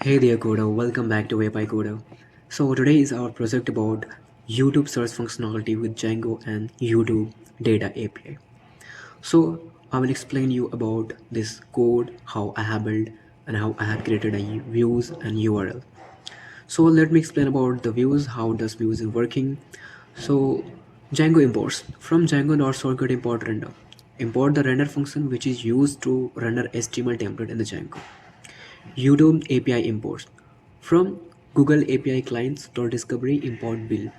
Hey there coder, welcome back to Webby Coder. So today is our project about YouTube search functionality with Django and YouTube data API. So I will explain you about this code, how I have built and how I have created a views and URL. So let me explain about the views, how does views is working. So Django imports from django.shortcuts import render. Import the render function which is used to render HTML template in the Django. YouTube API imports from Google API clients.discovery import build.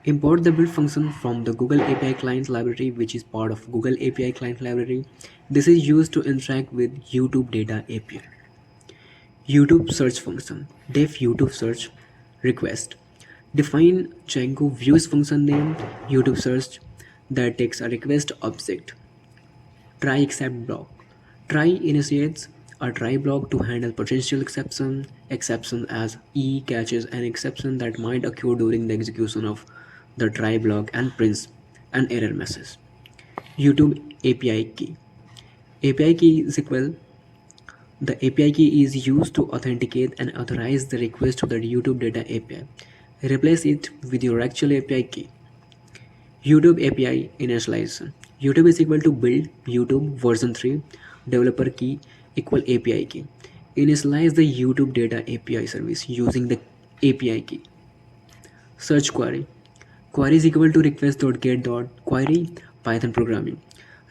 Import the build function from the Google API client library, which is part of Google API client library. This is used to interact with YouTube data API. YouTube search function. Def YouTube search request. Define Django views function name YouTube search that takes a request object. Try except block. Try initiates a try block to handle potential exception as E catches an exception that might occur during the execution of the try block and prints an error message. YouTube API key. API key is equal. The API key is used to authenticate and authorize the request to the YouTube data API. Replace it with your actual API key. YouTube API initialization. YouTube is equal to build YouTube version 3 developer key equal API key. Initialize the YouTube data API service using the API key. Search query. Query is equal to request.get.query Python programming.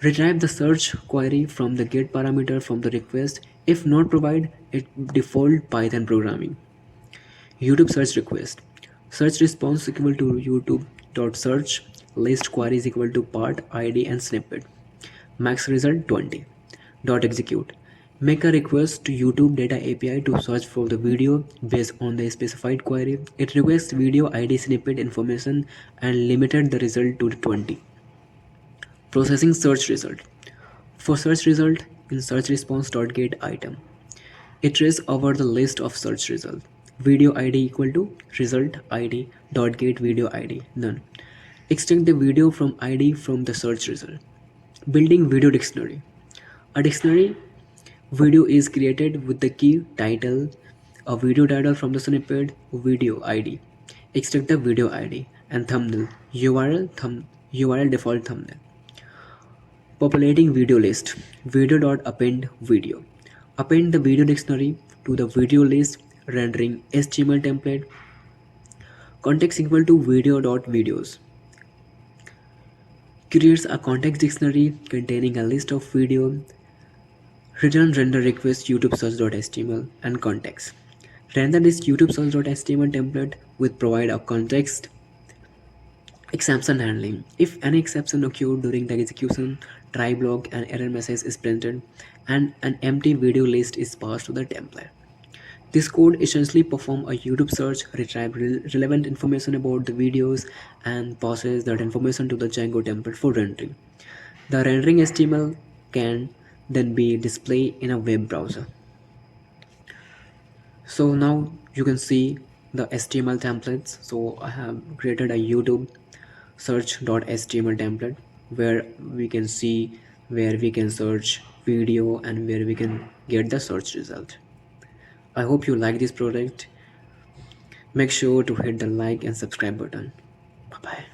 Retrieve the search query from the get parameter from the request. If not provide it default Python programming. YouTube search request. Search response equal to YouTube.search. List query is equal to part, ID and snippet. Max result 20. Dot execute. Make a request to YouTube data API to search for the video based on the specified query. It requests video ID snippet information and limited the result to 20. Processing search result. For search result in search response.get item. It traces over the list of search result. Video ID equal to result ID dot get video ID none. Extract the video from ID from the search result. Building video dictionary. A dictionary video is created with the key title, a video title from the snippet, video ID. Extract the video ID and thumbnail, URL default thumbnail. Populating video list. Video.append video. Append the video dictionary to the video list rendering HTML template. Context equal to video.videos. Creates a context dictionary containing a list of video. Return render request YouTube search.html and context. Render this YouTube search.html template with provide a context. Exception handling. If any exception occurred during the execution, try block and error message is printed and an empty video list is passed to the template. This code essentially performs a YouTube search, retrieve relevant information about the videos and passes that information to the Django template for rendering. The rendering HTML can then be displayed in a web browser. So now you can see the HTML templates. So I have created a YouTube search.html template where we can see where we can search video and where we can get the search result. I hope you like this project. Make sure to hit the like and subscribe button. Bye bye.